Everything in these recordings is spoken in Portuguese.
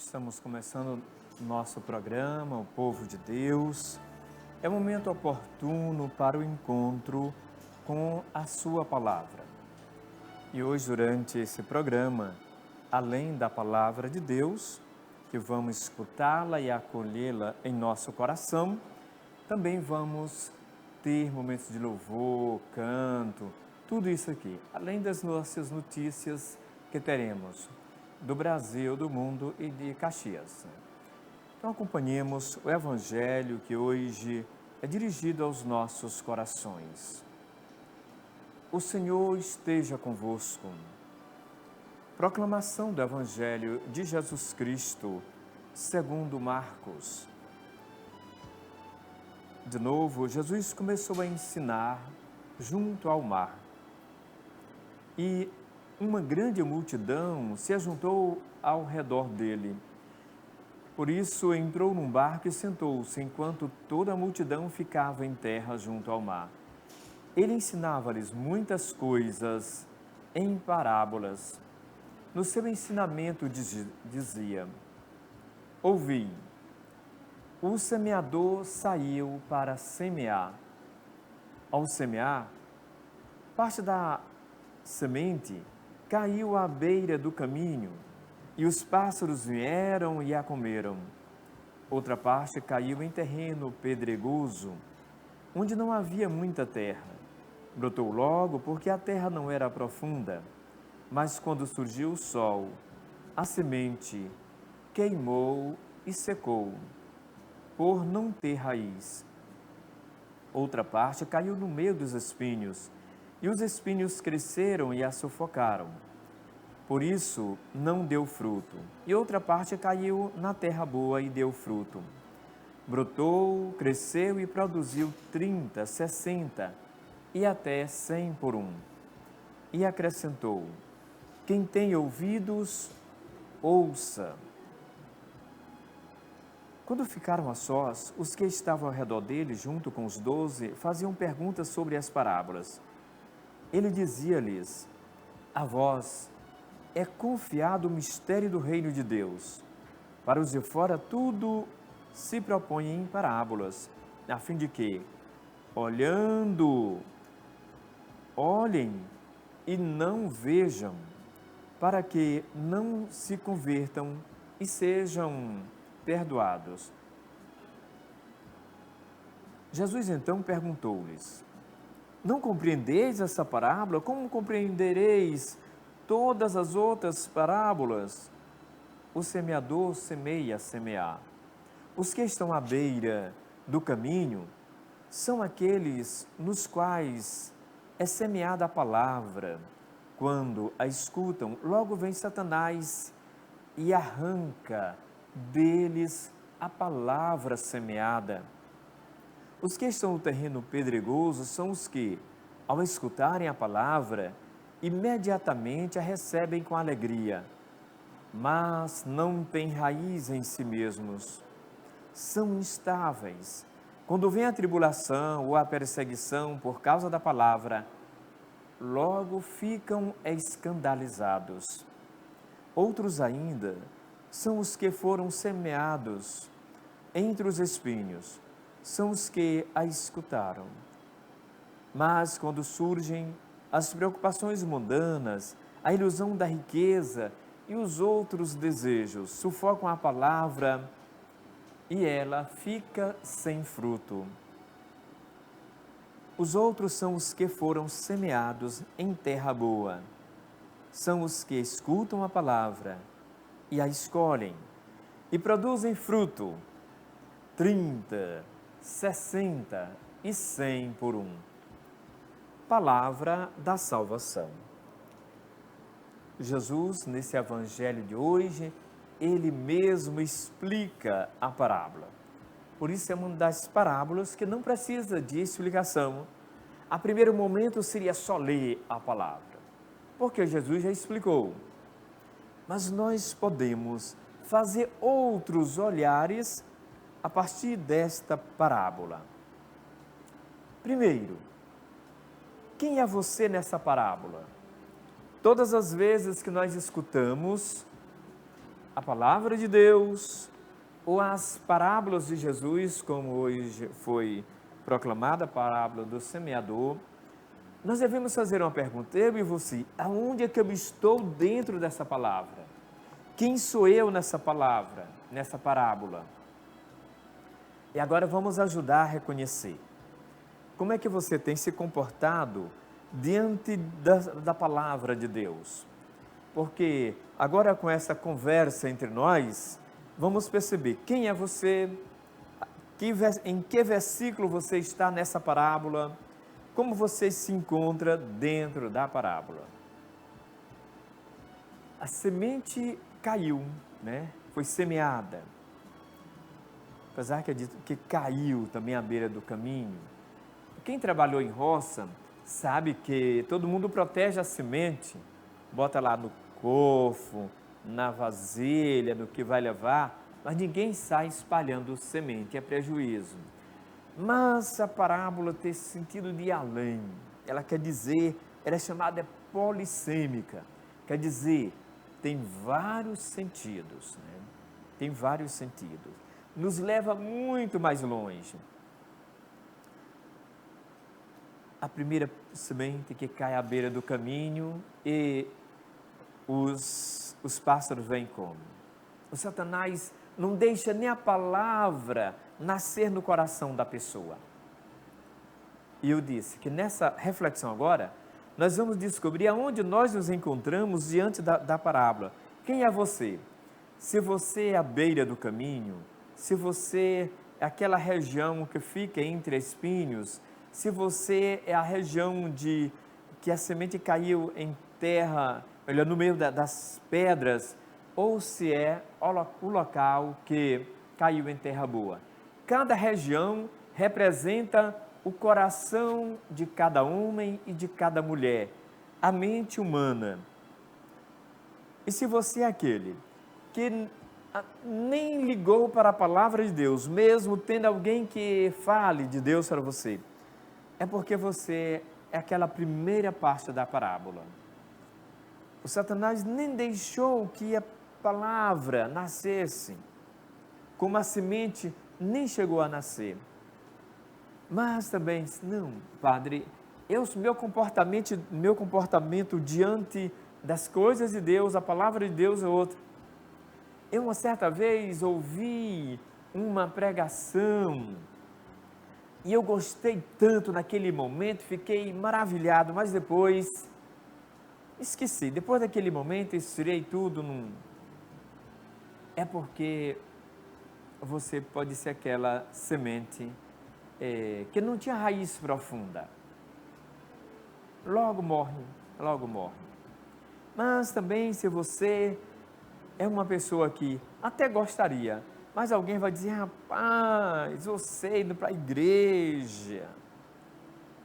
Estamos começando nosso programa, O Povo de Deus. É o momento oportuno para o encontro com a Sua Palavra. E hoje, durante esse programa, além da Palavra de Deus, que vamos escutá-la e acolhê-la em nosso coração, também vamos ter momentos de louvor, canto, tudo isso aqui, além das nossas notícias que teremos do Brasil, do mundo e de Caxias. Então acompanhemos o Evangelho que hoje é dirigido aos nossos corações. O Senhor esteja convosco. Proclamação do Evangelho de Jesus Cristo, segundo Marcos. De novo, Jesus começou a ensinar junto ao mar. E uma grande multidão se ajuntou ao redor dele. Por isso entrou num barco e sentou-se, enquanto toda a multidão ficava em terra junto ao mar. Ele ensinava-lhes muitas coisas em parábolas. No seu ensinamento dizia: ouvi, o semeador saiu para semear. Ao semear, parte da semente caiu à beira do caminho, e os pássaros vieram e a comeram. Outra parte caiu em terreno pedregoso, onde não havia muita terra. Brotou logo, porque a terra não era profunda. Mas quando surgiu o sol, a semente queimou e secou, por não ter raiz. Outra parte caiu no meio dos espinhos, e os espinhos cresceram e a sufocaram. Por isso, não deu fruto. E outra parte caiu na terra boa e deu fruto. Brotou, cresceu e produziu 30, 60 e até 100 por um. E acrescentou: quem tem ouvidos, ouça. Quando ficaram a sós, os que estavam ao redor dele, junto com os 12, faziam perguntas sobre as parábolas. Ele dizia-lhes: a vós é confiado o mistério do reino de Deus. Para os de fora, tudo se propõe em parábolas, a fim de que, olhando, olhem e não vejam, para que não se convertam e sejam perdoados. Jesus então perguntou-lhes: não compreendeis essa parábola? Como compreendereis todas as outras parábolas? O semeador semeia a semear. Os que estão à beira do caminho são aqueles nos quais é semeada a palavra. Quando a escutam, logo vem Satanás e arranca deles a palavra semeada. Os que estão no terreno pedregoso são os que, ao escutarem a palavra, imediatamente a recebem com alegria, mas não têm raiz em si mesmos. São instáveis. Quando vem a tribulação ou a perseguição por causa da palavra, logo ficam escandalizados. Outros ainda são os que foram semeados entre os espinhos, são os que a escutaram. Mas quando surgem as preocupações mundanas, a ilusão da riqueza e os outros desejos sufocam a palavra e ela fica sem fruto. Os outros são os que foram semeados em terra boa. São os que escutam a palavra e a escolhem e produzem fruto, 30, 60 e 100 por um. Palavra da salvação. Jesus, nesse evangelho de hoje, ele mesmo explica a parábola. Por isso é uma das parábolas que não precisa de explicação. A primeiro momento seria só ler a palavra, porque Jesus já explicou. Mas nós podemos fazer outros olhares a partir desta parábola. Primeiro, quem é você nessa parábola? Todas as vezes que nós escutamos a palavra de Deus ou as parábolas de Jesus, como hoje foi proclamada a parábola do semeador, nós devemos fazer uma pergunta, eu e você, aonde é que eu estou dentro dessa palavra? Quem sou eu nessa palavra, nessa parábola? E agora vamos ajudar a reconhecer. Como é que você tem se comportado diante da palavra de Deus? Porque agora com essa conversa entre nós, vamos perceber quem é você, em que versículo você está nessa parábola, como você se encontra dentro da parábola. A semente caiu, né? Foi semeada. Apesar que é dito que caiu também à beira do caminho. Quem trabalhou em roça sabe que todo mundo protege a semente, bota lá no cofo, na vasilha, no que vai levar, mas ninguém sai espalhando semente, é prejuízo. Mas a parábola tem esse sentido de além. Ela quer dizer, ela é chamada polissêmica, quer dizer, tem vários sentidos, né? Tem vários sentidos. Nos leva muito mais longe. A primeira semente que cai à beira do caminho e os pássaros vêm e comem. O Satanás não deixa nem a palavra nascer no coração da pessoa. E eu disse que nessa reflexão agora, nós vamos descobrir aonde nós nos encontramos diante da parábola. Quem é você? Se você é à beira do caminho, se você é aquela região que fica entre espinhos, se você é a região que a semente caiu em terra, no meio das pedras, ou se é o local que caiu em terra boa. Cada região representa o coração de cada homem e de cada mulher, a mente humana. E se você é aquele que nem ligou para a palavra de Deus, mesmo tendo alguém que fale de Deus para você, é porque você é aquela primeira parte da parábola. O Satanás nem deixou que a palavra nascesse, como a semente nem chegou a nascer. Mas também, não, padre, meu comportamento diante das coisas de Deus, a palavra de Deus é outra. Eu uma certa vez ouvi uma pregação e eu gostei tanto naquele momento, fiquei maravilhado, mas depois esqueci. Depois daquele momento, estirei tudo É porque você pode ser aquela semente que não tinha raiz profunda. Logo morre, logo morre. Mas também se você é uma pessoa que até gostaria, mas alguém vai dizer, rapaz, você indo para a igreja,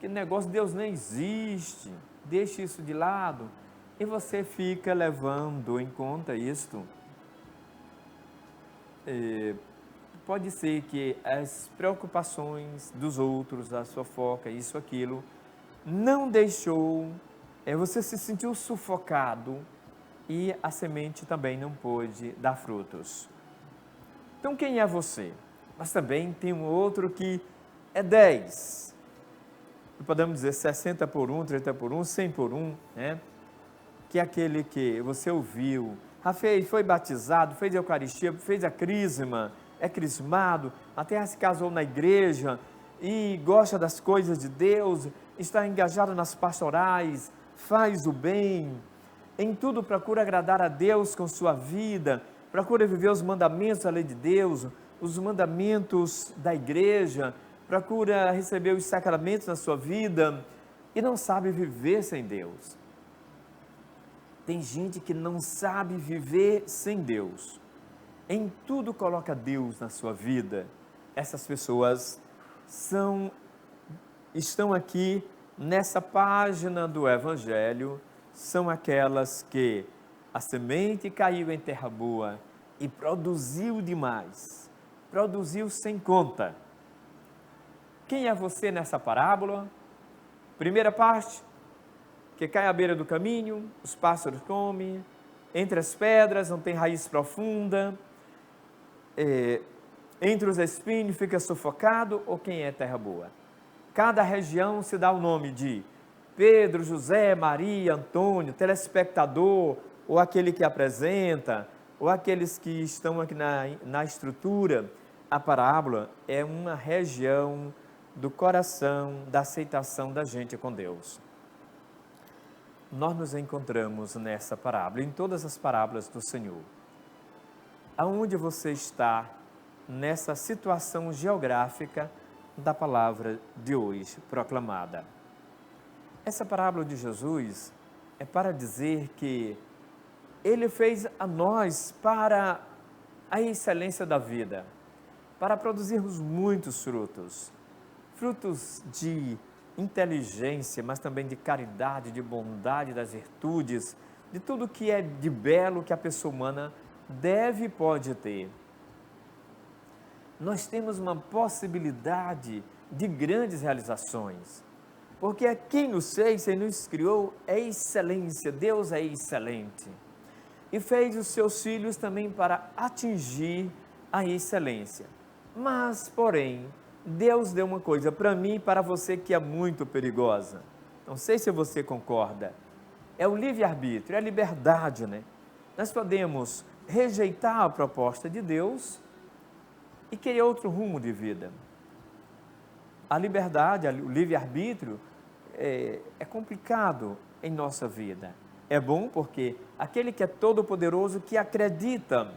que negócio, Deus nem existe, deixe isso de lado, e você fica levando em conta isto. Pode ser que as preocupações dos outros, a sua foca, isso, aquilo, não deixou, você se sentiu sufocado e a semente também não pôde dar frutos. Então quem é você? Mas também tem um outro que é 10. Podemos dizer 60 por 1, 30 por 1, 100 por 1, né? Que é aquele que você ouviu, foi batizado, fez a Eucaristia, fez a crisma, é crismado, até se casou na igreja e gosta das coisas de Deus, está engajado nas pastorais, faz o bem, em tudo procura agradar a Deus com sua vida, procura viver os mandamentos da lei de Deus, os mandamentos da igreja, procura receber os sacramentos na sua vida e não sabe viver sem Deus. Tem gente que não sabe viver sem Deus. Em tudo coloca Deus na sua vida. Essas pessoas estão aqui nessa página do Evangelho, são aquelas que a semente caiu em terra boa e produziu demais, produziu sem conta. Quem é você nessa parábola? Primeira parte, que cai à beira do caminho, os pássaros comem, Entre as pedras não tem raiz profunda, entre os espinhos fica sufocado, ou quem é terra boa? Cada região se dá o nome de Pedro, José, Maria, Antônio, telespectador, ou aquele que apresenta, ou aqueles que estão aqui na estrutura. A parábola é uma região do coração, da aceitação da gente com Deus. Nós nos encontramos nessa parábola, em todas as parábolas do Senhor. Aonde você está nessa situação geográfica da palavra de hoje proclamada? Essa parábola de Jesus é para dizer que Ele fez a nós para a excelência da vida, para produzirmos muitos frutos, frutos de inteligência, mas também de caridade, de bondade, das virtudes, de tudo que é de belo que a pessoa humana deve e pode ter. Nós temos uma possibilidade de grandes realizações, porque quem nos fez, quem nos criou é excelência, Deus é excelente. E fez os seus filhos também para atingir a excelência. Mas, porém, Deus deu uma coisa para mim e para você que é muito perigosa. Não sei se você concorda. É o livre-arbítrio, é a liberdade, né? Nós podemos rejeitar a proposta de Deus e querer outro rumo de vida. A liberdade, o livre-arbítrio é complicado em nossa vida. É bom porque aquele que é todo-poderoso, que acredita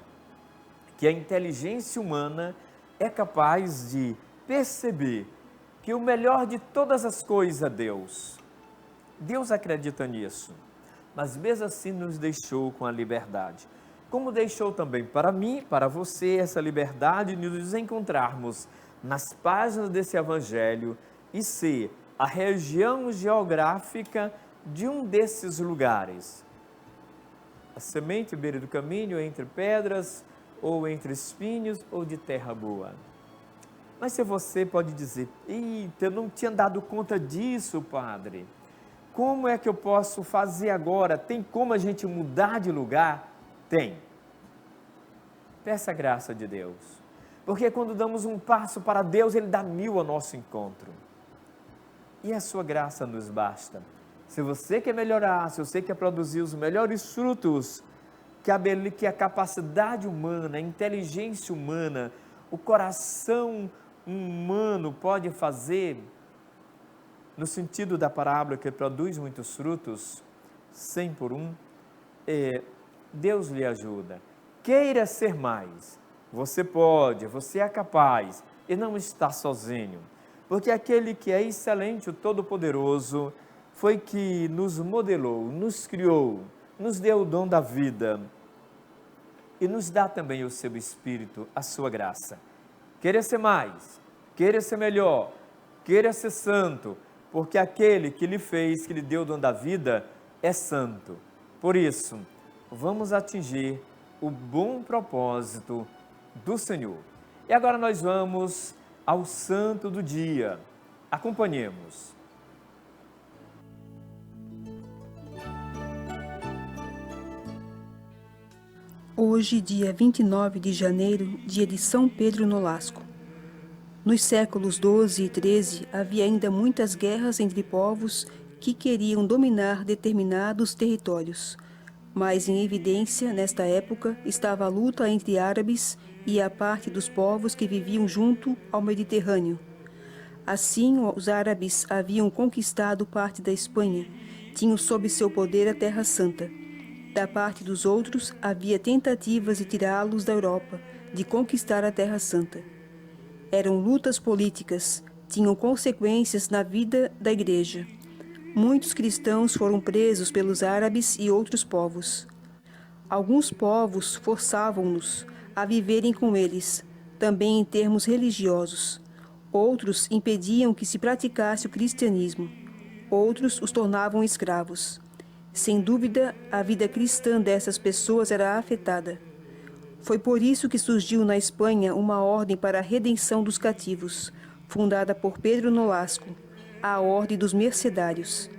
que a inteligência humana é capaz de perceber que o melhor de todas as coisas é Deus. Deus acredita nisso, mas mesmo assim nos deixou com a liberdade. Como deixou também para mim, para você, essa liberdade de nos encontrarmos nas páginas desse Evangelho e ser a região geográfica de um desses lugares. A semente à beira do caminho, entre pedras, ou entre espinhos, ou de terra boa. Mas se você pode dizer, eita, eu não tinha dado conta disso, padre. Como é que eu posso fazer agora? Tem como a gente mudar de lugar? Tem. Peça a graça de Deus. Porque quando damos um passo para Deus, Ele dá 1000 ao nosso encontro. E a sua graça nos basta. Se você quer melhorar, se você quer produzir os melhores frutos que a capacidade humana, a inteligência humana, o coração humano pode fazer, no sentido da parábola que produz muitos frutos, 100 por 1, Deus lhe ajuda. Queira ser mais. Você pode, você é capaz e não está sozinho. Porque aquele que é excelente, o Todo-Poderoso, foi que nos modelou, nos criou, nos deu o dom da vida e nos dá também o seu Espírito, a sua graça. Queira ser mais, queira ser melhor, queira ser santo, porque aquele que lhe fez, que lhe deu o dom da vida, é santo. Por isso, vamos atingir o bom propósito do Senhor. E agora nós vamos ao santo do dia. Acompanhemos. Hoje, dia 29 de janeiro, dia de São Pedro Nolasco. Nos séculos XII e XIII havia ainda muitas guerras entre povos que queriam dominar determinados territórios. Mas em evidência, nesta época, estava a luta entre árabes e a parte dos povos que viviam junto ao Mediterrâneo. Assim, os árabes haviam conquistado parte da Espanha, tinham sob seu poder a Terra Santa. Da parte dos outros, havia tentativas de tirá-los da Europa, de conquistar a Terra Santa. Eram lutas políticas, tinham consequências na vida da Igreja. Muitos cristãos foram presos pelos árabes e outros povos. Alguns povos forçavam-nos a viverem com eles, também em termos religiosos. Outros impediam que se praticasse o cristianismo. Outros os tornavam escravos. Sem dúvida, a vida cristã dessas pessoas era afetada. Foi por isso que surgiu na Espanha uma ordem para a redenção dos cativos, fundada por Pedro Nolasco, a Ordem dos Mercedários.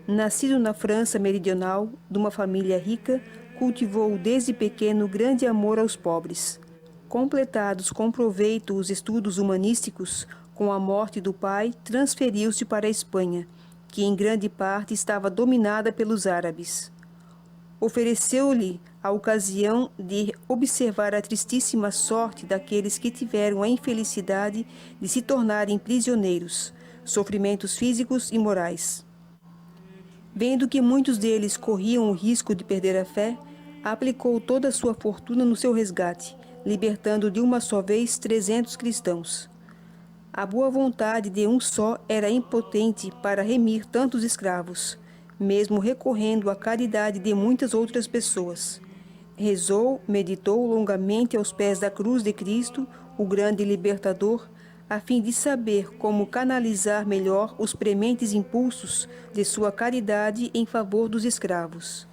Nascido na França meridional, de uma família rica, cultivou desde pequeno grande amor aos pobres. Completados com proveito os estudos humanísticos, com a morte do pai, transferiu-se para a Espanha, que em grande parte estava dominada pelos árabes. Ofereceu-lhe a ocasião de observar a tristíssima sorte daqueles que tiveram a infelicidade de se tornarem prisioneiros, sofrimentos físicos e morais. Vendo que muitos deles corriam o risco de perder a fé, aplicou toda a sua fortuna no seu resgate, libertando de uma só vez 300 cristãos. A boa vontade de um só era impotente para remir tantos escravos, mesmo recorrendo à caridade de muitas outras pessoas. Rezou, meditou longamente aos pés da cruz de Cristo, o grande libertador, a fim de saber como canalizar melhor os prementes impulsos de sua caridade em favor dos escravos.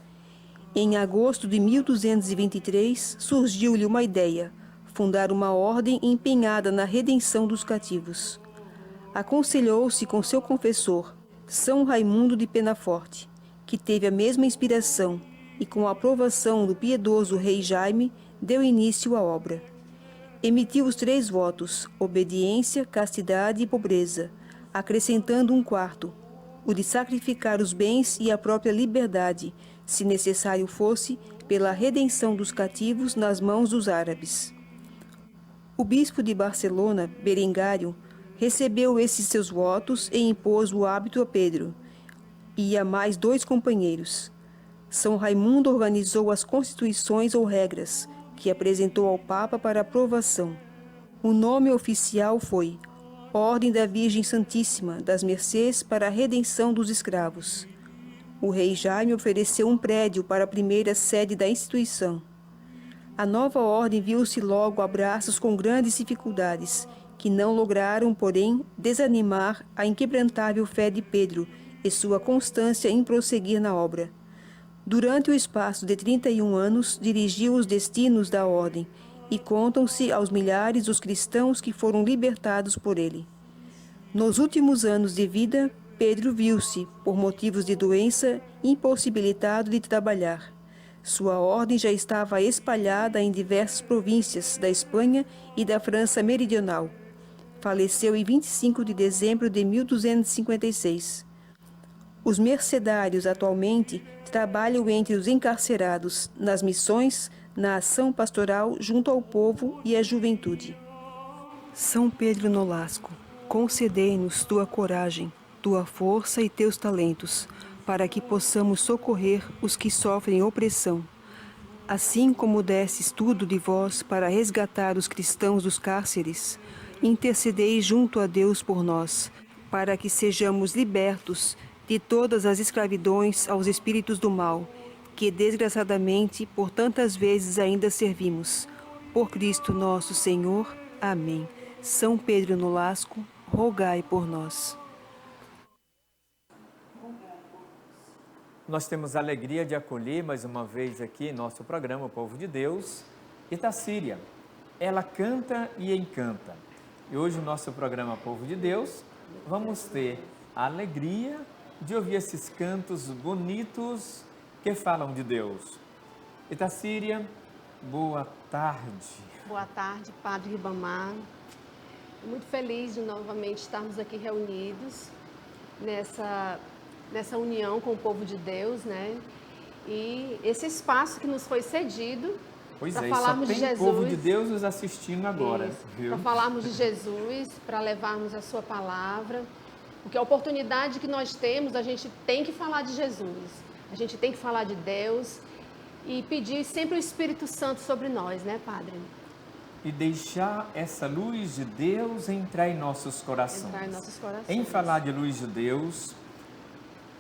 Em agosto de 1223, surgiu-lhe uma ideia: fundar uma ordem empenhada na redenção dos cativos. Aconselhou-se com seu confessor, São Raimundo de Penaforte, que teve a mesma inspiração e, com a aprovação do piedoso rei Jaime, deu início à obra. Emitiu os 3 votos: obediência, castidade e pobreza, acrescentando um quarto, o de sacrificar os bens e a própria liberdade, se necessário fosse, pela redenção dos cativos nas mãos dos árabes. O bispo de Barcelona, Berengário, recebeu esses seus votos e impôs o hábito a Pedro e a mais 2 companheiros. São Raimundo organizou as constituições ou regras, que apresentou ao Papa para aprovação. O nome oficial foi Ordem da Virgem Santíssima das Mercês para a Redenção dos Escravos. O rei Jaime ofereceu um prédio para a primeira sede da instituição. A nova ordem viu-se logo a braços com grandes dificuldades, que não lograram, porém, desanimar a inquebrantável fé de Pedro e sua constância em prosseguir na obra. Durante o espaço de 31 anos, dirigiu os destinos da ordem, e contam-se aos milhares os cristãos que foram libertados por ele. Nos últimos anos de vida, Pedro viu-se, por motivos de doença, impossibilitado de trabalhar. Sua ordem já estava espalhada em diversas províncias da Espanha e da França meridional. Faleceu em 25 de dezembro de 1256. Os mercedários atualmente trabalham entre os encarcerados, nas missões, na ação pastoral junto ao povo e à juventude. São Pedro Nolasco, concedei-nos tua coragem, tua força e teus talentos, para que possamos socorrer os que sofrem opressão. Assim como destes tudo de vós para resgatar os cristãos dos cárceres, intercedei junto a Deus por nós, para que sejamos libertos de todas as escravidões aos espíritos do mal, que desgraçadamente por tantas vezes ainda servimos. Por Cristo nosso Senhor. Amém. São Pedro Nolasco, rogai por nós. Nós temos a alegria de acolher mais uma vez aqui em nosso programa, o Povo de Deus, Itacíria. Ela canta e encanta. E hoje no nosso programa Povo de Deus, vamos ter a alegria de ouvir esses cantos bonitos que falam de Deus. Itacíria, boa tarde. Boa tarde, Padre Ribamar. Muito feliz de novamente estarmos aqui reunidos nessa união com o povo de Deus, né? E esse espaço que nos foi cedido para falarmos de Jesus. Pois é, só tem povo de Deus nos assistindo agora, viu? Para falarmos de Jesus, para levarmos a sua palavra. Porque a oportunidade que nós temos, a gente tem que falar de Jesus. A gente tem que falar de Deus e pedir sempre o Espírito Santo sobre nós, né, Padre? E deixar essa luz de Deus entrar em nossos corações. Entrar em nossos corações. Em falar de luz de Deus,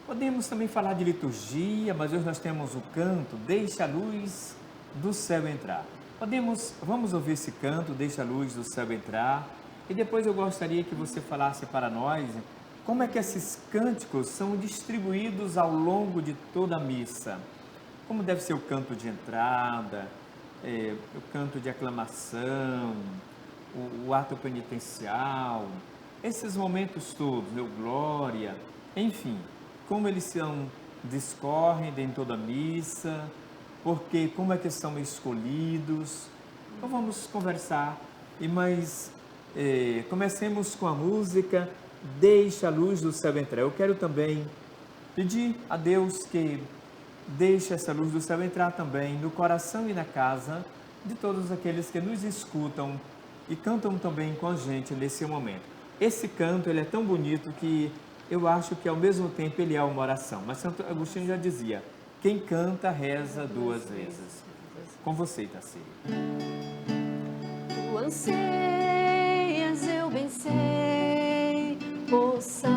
podemos também falar de liturgia, mas hoje nós temos o canto, Deixa a Luz do Céu Entrar. Vamos ouvir esse canto, Deixa a Luz do Céu Entrar, e depois eu gostaria que você falasse para nós como é que esses cânticos são distribuídos ao longo de toda a missa. Como deve ser o canto de entrada, o canto de aclamação, o ato penitencial, esses momentos todos, meu glória, enfim, como eles discorrem em toda a missa, porque como é que são escolhidos. Então vamos conversar, mas comecemos com a música Deixa a Luz do Céu Entrar. Eu quero também pedir a Deus que deixe essa luz do céu entrar também no coração e na casa de todos aqueles que nos escutam e cantam também com a gente nesse momento. Esse canto ele é tão bonito que eu acho que ao mesmo tempo ele é uma oração. Mas Santo Agostinho já dizia, quem canta reza duas vezes. Com você, Tarsila. Tu anseias, eu bem sei, por salvação,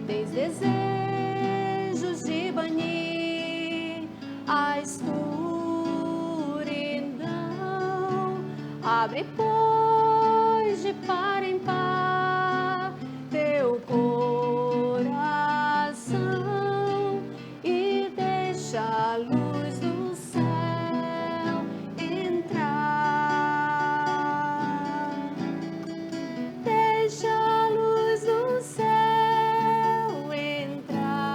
tens desejos de banir a escuridão. Abre, pois, de par em par teu coração e deixa a luz do céu entrar. Deixa a luz do céu entrar.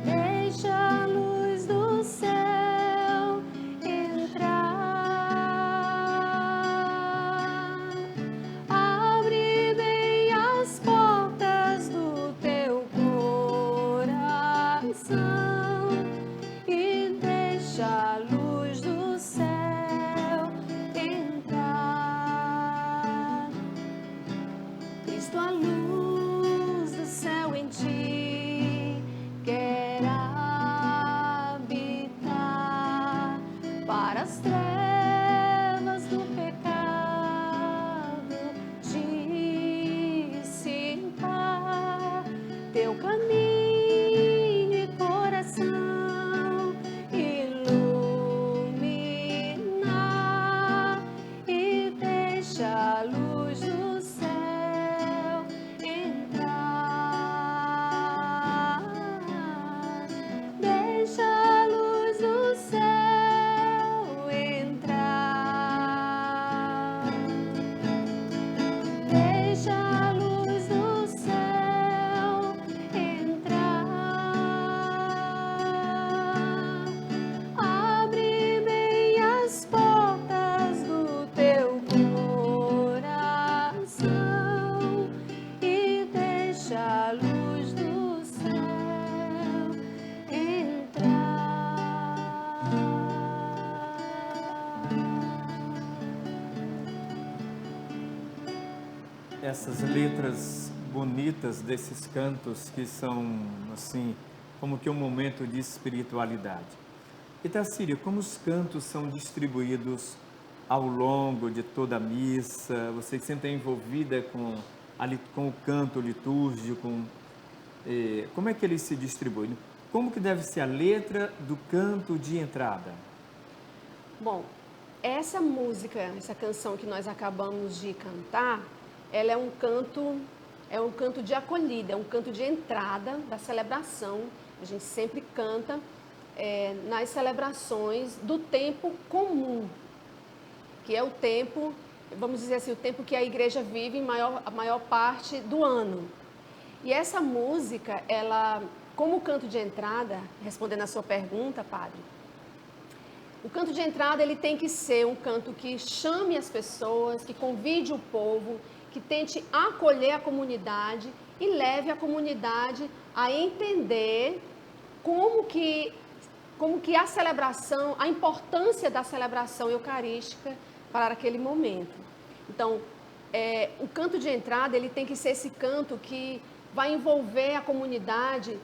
Deixa a luz do céu entrar. Abre bem as portas do teu coração e deixa a luz do céu entrar. Cristo, a luz do céu em ti quer habitar, para as trevas do pecado dissipar teu caminho e coração iluminar e deixa a luz do céu entrar. Deixa a luz do céu entrar. Deixa a luz do céu entrar. Abre bem as portas do teu coração e deixa a luz do céu entrar. Essas letras bonitas desses cantos que são, assim, como que um momento de espiritualidade. E Tarsila, como os cantos são distribuídos ao longo de toda a missa? Você que sempre é envolvida com o canto litúrgico, como é que ele se distribui? Como que deve ser a letra do canto de entrada? Bom, essa música, essa canção que nós acabamos de cantar, ela é um canto de acolhida, é um canto de entrada da celebração. A gente sempre canta nas celebrações do tempo comum, que é o tempo, vamos dizer assim, o tempo que a igreja vive a maior parte do ano. E essa música, ela, como canto de entrada, respondendo a sua pergunta, padre, o canto de entrada ele tem que ser um canto que chame as pessoas, que convide o povo, que tente acolher a comunidade e leve a comunidade a entender como que a celebração, a importância da celebração eucarística para aquele momento. Então, o canto de entrada ele tem que ser esse canto que vai envolver a comunidade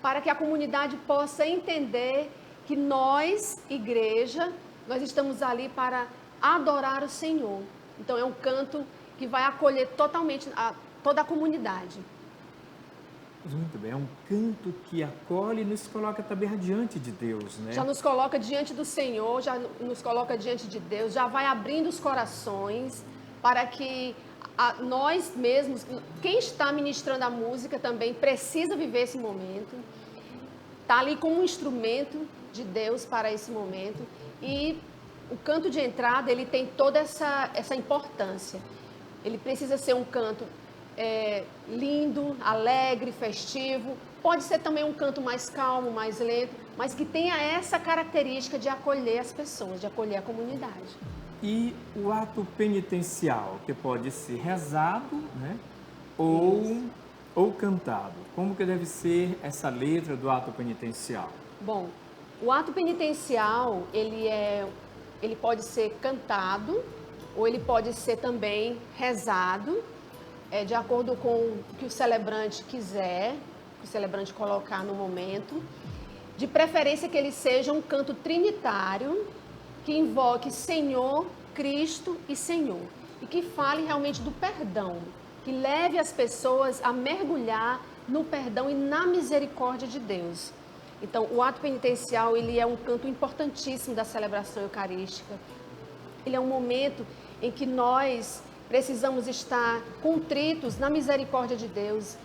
para que a comunidade possa entender que nós, igreja, nós estamos ali para adorar o Senhor. Então, é um canto que vai acolher totalmente toda a comunidade. Muito bem, é um canto que acolhe e nos coloca também diante de Deus, né? Já nos coloca diante do Senhor, já nos coloca diante de Deus, já vai abrindo os corações para que nós mesmos, quem está ministrando a música também precisa viver esse momento, está ali como um instrumento de Deus para esse momento. E o canto de entrada, ele tem toda essa importância. Ele precisa ser um canto lindo, alegre, festivo. Pode ser também um canto mais calmo, mais lento, mas que tenha essa característica de acolher as pessoas, de acolher a comunidade. E o ato penitencial, que pode ser rezado, né? Ou cantado. Como que deve ser essa letra do ato penitencial? Bom, o ato penitencial, ele pode ser cantado ou ele pode ser também rezado, de acordo com o que o celebrante quiser, que o celebrante colocar no momento. De preferência que ele seja um canto trinitário, que invoque Senhor, Cristo e Senhor. E que fale realmente do perdão, que leve as pessoas a mergulhar no perdão e na misericórdia de Deus. Então, o ato penitencial, ele é um canto importantíssimo da celebração eucarística. Ele é um momento em que nós precisamos estar contritos na misericórdia de Deus,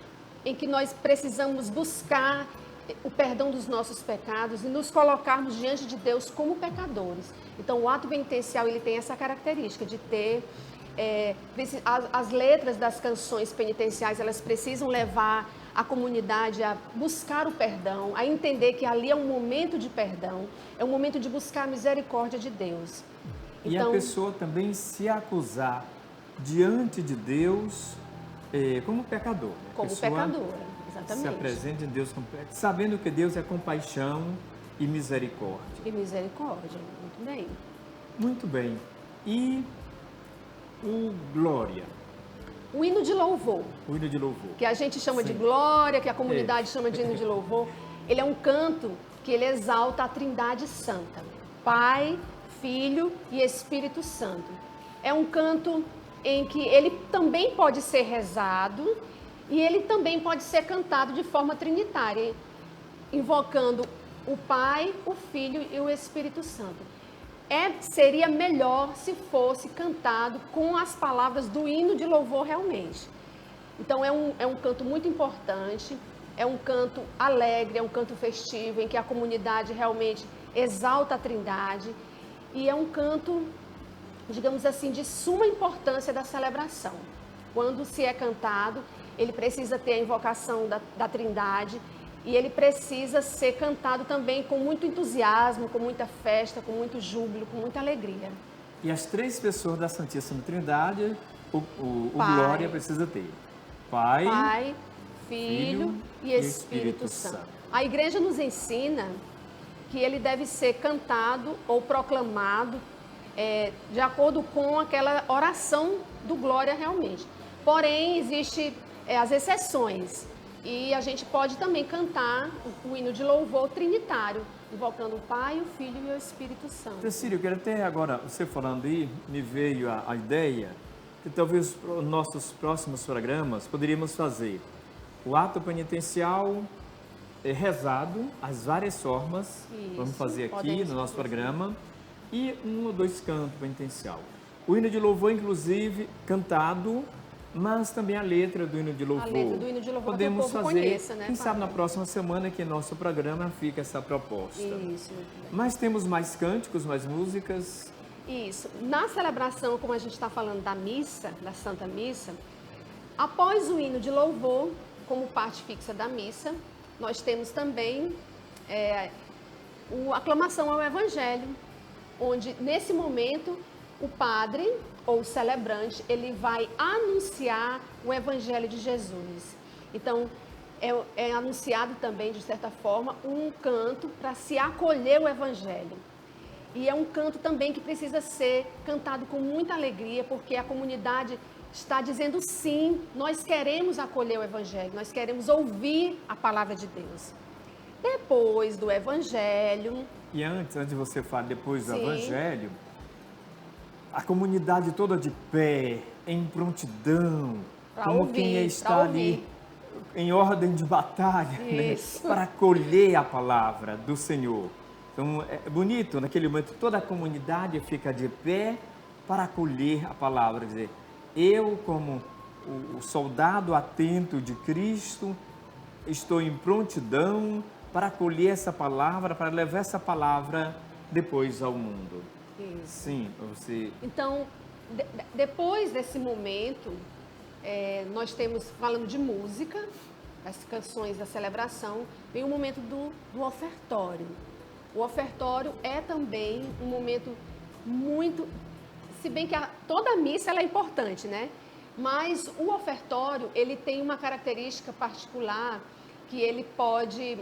em que nós precisamos buscar o perdão dos nossos pecados e nos colocarmos diante de Deus como pecadores. Então, o ato penitencial, ele tem essa característica de ter... as letras das canções penitenciais, elas precisam levar a comunidade a buscar o perdão, a entender que ali é um momento de perdão, é um momento de buscar a misericórdia de Deus. E a pessoa também se acusar diante de Deus como pecador. Né? Como pecadora, exatamente. Se apresenta em Deus como pecador, sabendo que Deus é compaixão e misericórdia. E misericórdia, muito bem. Muito bem. E o glória? O hino de louvor. O hino de louvor. Que a gente chama Sim. de glória, que a comunidade chama de hino de louvor. Ele é um canto que ele exalta a Trindade Santa. Pai, Filho e Espírito Santo. É um canto em que ele também pode ser rezado e ele também pode ser cantado de forma trinitária, invocando o Pai, o Filho e o Espírito Santo. Seria melhor se fosse cantado com as palavras do hino de louvor realmente. Então é um canto muito importante, é um canto alegre, é um canto festivo, em que a comunidade realmente exalta a Trindade, e é um canto, digamos assim, de suma importância da celebração. Quando se é cantado, ele precisa ter a invocação da Trindade, e ele precisa ser cantado também com muito entusiasmo, com muita festa, com muito júbilo, com muita alegria. E as três pessoas da Santíssima Trindade, o Pai, glória precisa ter. Pai, Filho e Espírito Santo. A igreja nos ensina que ele deve ser cantado ou proclamado de acordo com aquela oração do glória realmente. Porém, existem as exceções. E a gente pode também cantar o hino de louvor trinitário, invocando o Pai, o Filho e o Espírito Santo. Cecília, eu quero até agora, você falando aí, me veio a ideia que talvez nos nossos próximos programas poderíamos fazer o ato penitencial rezado, as várias formas, Isso, vamos fazer aqui no nosso fazer. programa, e 1 ou 2 cantos penitencial. O hino de louvor, inclusive, cantado, mas também a letra do hino de louvor. A letra do hino de louvor podemos que o povo fazer, conheça, né, quem Padre? sabe na próxima semana que em nosso programa fica essa proposta. Isso, muito bem. Mas temos mais cânticos, mais músicas. Isso. Na celebração, como a gente está falando da missa, da Santa Missa, após o hino de louvor, como parte fixa da missa, nós temos também a aclamação ao Evangelho, onde nesse momento o padre ou o celebrante, ele vai anunciar o Evangelho de Jesus. Então, é anunciado também, de certa forma, um canto para se acolher o Evangelho. E é um canto também que precisa ser cantado com muita alegria, porque a comunidade está dizendo sim, nós queremos acolher o Evangelho, nós queremos ouvir a palavra de Deus. Depois do Evangelho... E antes de você falar depois do Sim. Evangelho, a comunidade toda de pé, em prontidão, Pra como ouvir, quem pra está ali ouvir. em ordem de batalha, né, Isso. para acolher a palavra do Senhor. Então, é bonito, naquele momento, toda a comunidade fica de pé para acolher a palavra. Quer dizer, eu, como o soldado atento de Cristo, estou em prontidão para acolher essa palavra, para levar essa palavra depois ao mundo. Isso. Sim, você... Então, depois desse momento, Nós temos, falando de música, as canções da celebração, vem o momento do ofertório. O ofertório é também um momento muito... Se bem que toda a missa ela é importante, né? Mas o ofertório, ele tem uma característica particular que ele pode...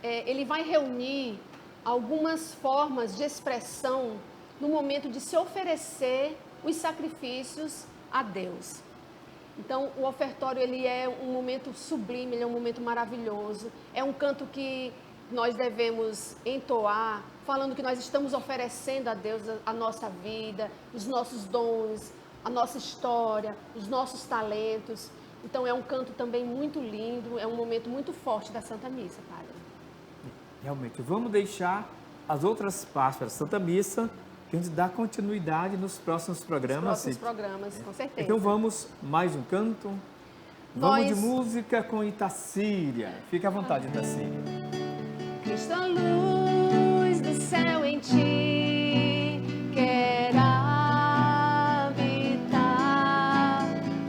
ele vai reunir algumas formas de expressão no momento de se oferecer os sacrifícios a Deus. Então, o ofertório ele é um momento sublime, ele é um momento maravilhoso. É um canto que nós devemos entoar, falando que nós estamos oferecendo a Deus a nossa vida, os nossos dons, a nossa história, os nossos talentos. Então, é um canto também muito lindo, é um momento muito forte da Santa Missa, Padre. Realmente, vamos deixar as outras partes para a Santa Missa, que a gente dá continuidade nos próximos programas. Com certeza. Então vamos, mais um canto. Vamos de música com Itacíria. Fique à vontade, Itacíria. Cristo, a luz do céu em ti, quer habitar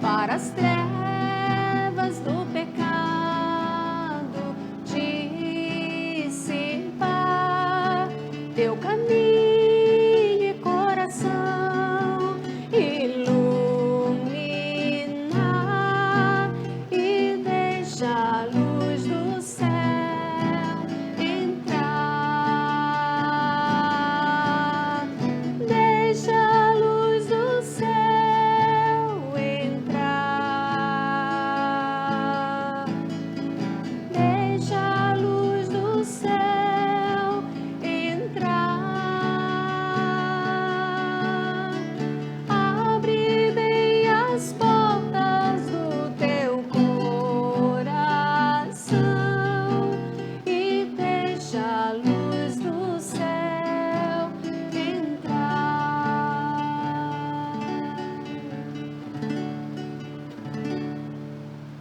para as trevas do pecado dissipar teu caminho.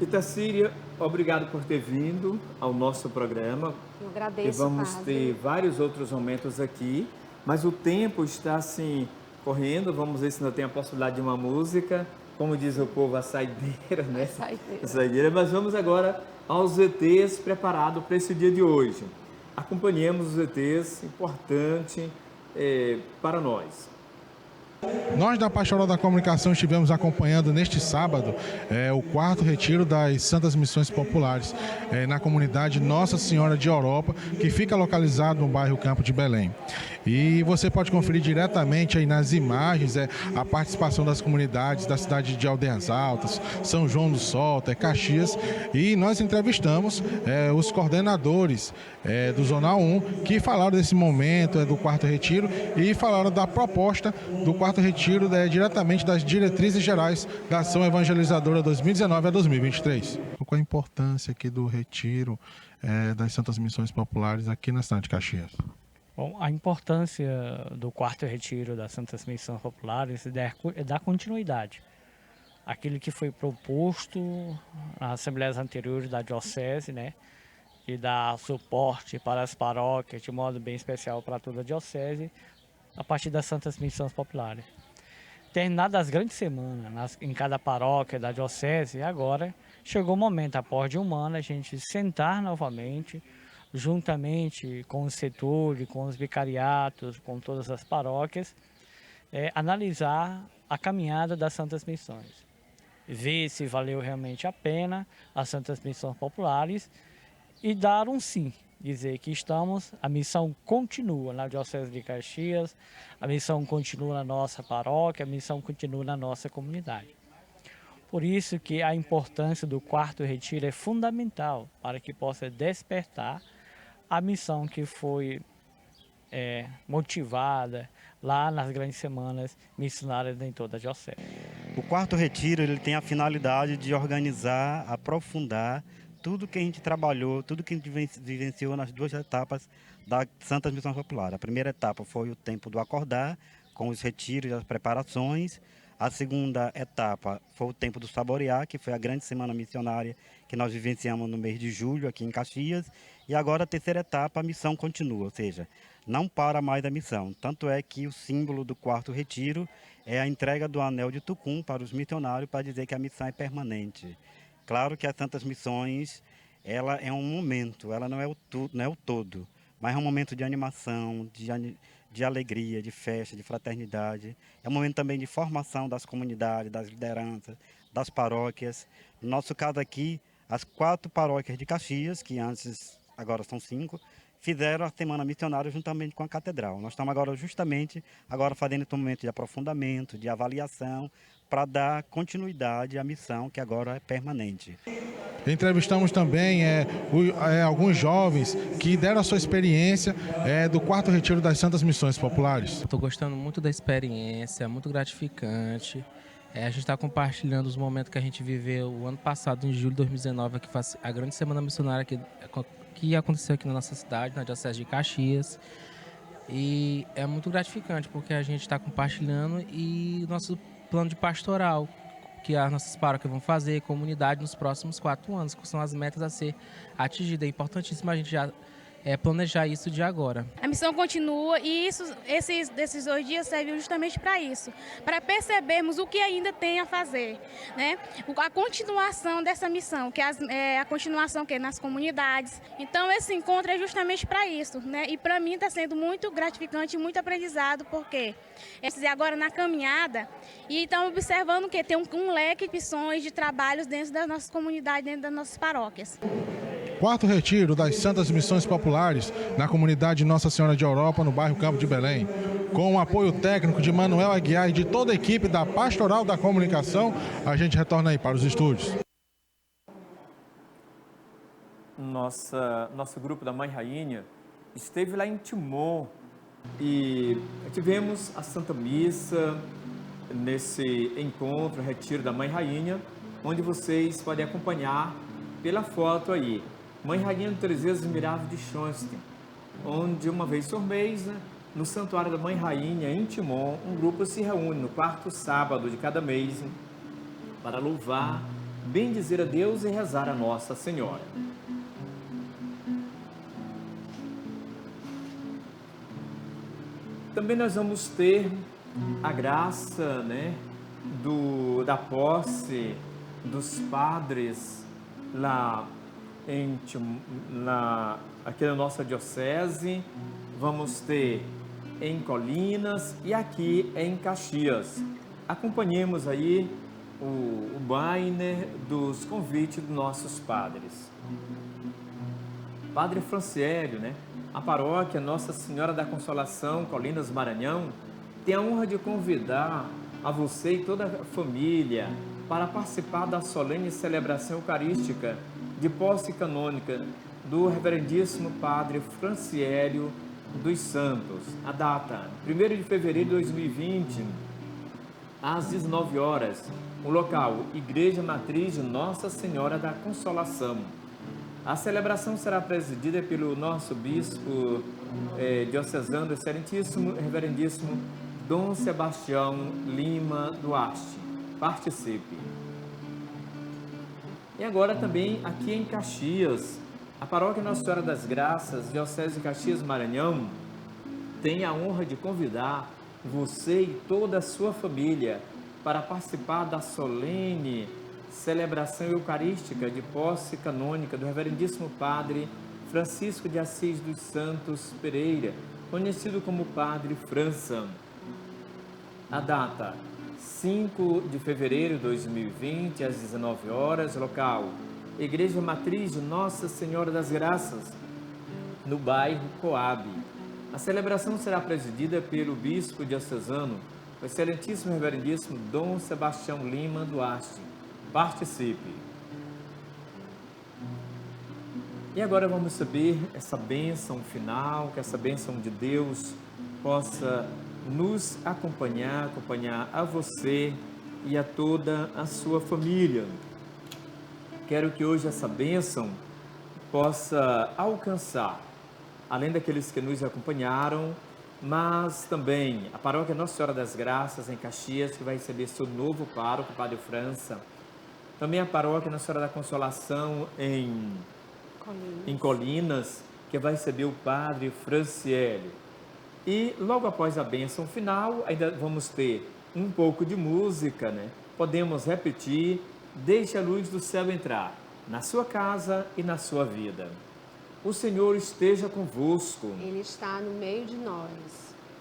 Itacíria, obrigado por ter vindo ao nosso programa. Eu agradeço, e vamos Padre. ter vários outros momentos aqui, mas o tempo está assim correndo. Vamos ver se ainda tem a possibilidade de uma música, como diz o povo, a saideira, né? Saideira. A saideira. Mas vamos agora aos ETs preparados para esse dia de hoje. Acompanhemos os ETs, importante para nós. Nós da Pastoral da Comunicação estivemos acompanhando neste sábado o 4º retiro das Santas Missões Populares na comunidade Nossa Senhora de Europa, que fica localizado no bairro Campo de Belém. E você pode conferir diretamente aí nas imagens a participação das comunidades da cidade de Aldeias Altas, São João do Solta, Caxias, e nós entrevistamos os coordenadores do Zonal 1, que falaram desse momento do 4º retiro e falaram da proposta do 4º retiro diretamente das diretrizes gerais da ação evangelizadora 2019 a 2023. Qual a importância aqui do retiro das Santas Missões Populares aqui na cidade de Caxias? Bom, a importância do 4º retiro das Santas Missões Populares é dar continuidade àquilo que foi proposto nas assembleias anteriores da Diocese, né? De dar suporte para as paróquias, de modo bem especial para toda a Diocese, a partir das Santas Missões Populares. Terminadas as grandes semanas em cada paróquia da Diocese, agora chegou o momento, após de um ano, a gente sentar novamente, juntamente com o setor, com os vicariatos, com todas as paróquias, analisar a caminhada das Santas Missões. Ver se valeu realmente a pena as Santas Missões Populares e dar um sim. Dizer que a missão continua na Diocese de Caxias, a missão continua na nossa paróquia, a missão continua na nossa comunidade. Por isso que a importância do 4º retiro é fundamental para que possa despertar a missão que foi motivada lá nas grandes semanas missionárias em toda a Diocese. O 4º retiro ele tem a finalidade de organizar, aprofundar tudo que a gente trabalhou, tudo que a gente vivenciou nas 2 etapas da Santas Missões Populares. A primeira etapa foi o tempo do acordar, com os retiros e as preparações. A segunda etapa foi o tempo do saborear, que foi a grande semana missionária que nós vivenciamos no mês de julho aqui em Caxias. E agora a terceira etapa, a missão continua, ou seja, não para mais a missão. Tanto é que o símbolo do quarto retiro é a entrega do anel de Tucum para os missionários, para dizer que a missão é permanente. Claro que as Santas Missões, ela é um momento, ela não é o todo, mas é um momento de animação, de alegria, de festa, de fraternidade. É um momento também de formação das comunidades, das lideranças, das paróquias. No nosso caso aqui, as 4 paróquias de Caxias, que antes, agora são 5, fizeram a Semana Missionária juntamente com a Catedral. Nós estamos agora justamente fazendo esse momento de aprofundamento, de avaliação, para dar continuidade à missão que agora é permanente. Entrevistamos também alguns jovens que deram a sua experiência do quarto retiro das Santas Missões Populares. Estou gostando muito da experiência, é muito gratificante. A gente está compartilhando os momentos que a gente viveu o ano passado, em julho de 2019, que foi a grande Semana Missionária que aconteceu aqui na nossa cidade, na Diocese de Caxias. E é muito gratificante, porque a gente está compartilhando e nosso plano de pastoral, que as nossas paróquias vão fazer, comunidade, nos próximos 4 anos, que são as metas a ser atingidas. É importantíssimo a gente já planejar isso de agora. A missão continua e esses 2 dias serviu justamente para isso, para percebermos o que ainda tem a fazer, né? A continuação dessa missão, que a continuação que é nas comunidades. Então esse encontro é justamente para isso, né? E para mim está sendo muito gratificante, muito aprendizado, porque agora na caminhada e estamos observando que tem um leque de missões, de trabalhos dentro das nossas comunidades, dentro das nossas paróquias. Quarto retiro das Santas Missões Populares na comunidade Nossa Senhora de Europa, no bairro Campo de Belém. Com o apoio técnico de Manuel Aguiar e de toda a equipe da Pastoral da Comunicação, a gente retorna aí para os estúdios. Nosso grupo da Mãe Rainha esteve lá em Timon e tivemos a Santa Missa nesse encontro, retiro da Mãe Rainha, onde vocês podem acompanhar pela foto aí. Mãe Rainha do Terezês Admirável de Schoenstein, onde uma vez por mês, no Santuário da Mãe Rainha, em Timon, um grupo se reúne no 4º sábado de cada mês para louvar, bendizer a Deus e rezar a Nossa Senhora. Também nós vamos ter a graça, né, da posse dos padres lá aqui na nossa diocese. Vamos ter em Colinas e aqui em Caxias. Acompanhemos aí o banner dos convites dos nossos padres. Padre Franciélio, né? A paróquia Nossa Senhora da Consolação, Colinas, Maranhão, tem a honra de convidar a você e toda a família para participar da solene celebração eucarística de posse canônica do reverendíssimo Padre Franciélio dos Santos. A data, 1º de fevereiro de 2020, às 19 horas. O local, Igreja Matriz de Nossa Senhora da Consolação. A celebração será presidida pelo nosso bispo diocesano, excelentíssimo, reverendíssimo Dom Sebastião Lima Duarte. Participe! E agora também aqui em Caxias, a paróquia Nossa Senhora das Graças, Diocese de Caxias, Maranhão, tem a honra de convidar você e toda a sua família para participar da solene celebração eucarística de posse canônica do reverendíssimo Padre Francisco de Assis dos Santos Pereira, conhecido como Padre França. A data, 5 de fevereiro de 2020, às 19 horas, local, Igreja Matriz de Nossa Senhora das Graças, no bairro Coab. A celebração será presidida pelo bispo diocesano, o excelentíssimo reverendíssimo Dom Sebastião Lima Duarte. Participe! E agora vamos saber essa bênção final, que essa bênção de Deus possa nos acompanhar a você e a toda a sua família. Quero que hoje essa bênção possa alcançar, além daqueles que nos acompanharam, mas também a paróquia Nossa Senhora das Graças, em Caxias, que vai receber seu novo pároco, Padre França. Também a paróquia Nossa Senhora da Consolação em Colinas, que vai receber o padre Franciele. E logo após a bênção final, ainda vamos ter um pouco de música, né? Podemos repetir: deixe a luz do céu entrar na sua casa e na sua vida. O Senhor esteja convosco. Ele está no meio de nós.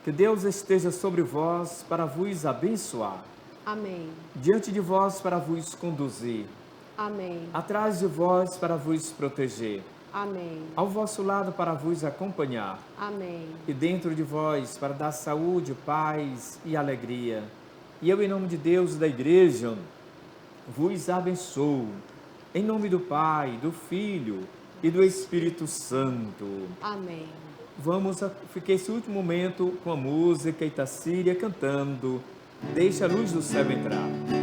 Que Deus esteja sobre vós para vos abençoar. Amém. Diante de vós para vos conduzir. Amém. Atrás de vós para vos proteger. Amém. Ao vosso lado para vos acompanhar. Amém. E dentro de vós para dar saúde, paz e alegria. E eu, em nome de Deus e da Igreja, vos abençoo. Em nome do Pai, do Filho e do Espírito Santo. Amém. Vamos ficar esse último momento com a música Itacíria cantando Deixa a luz do céu entrar.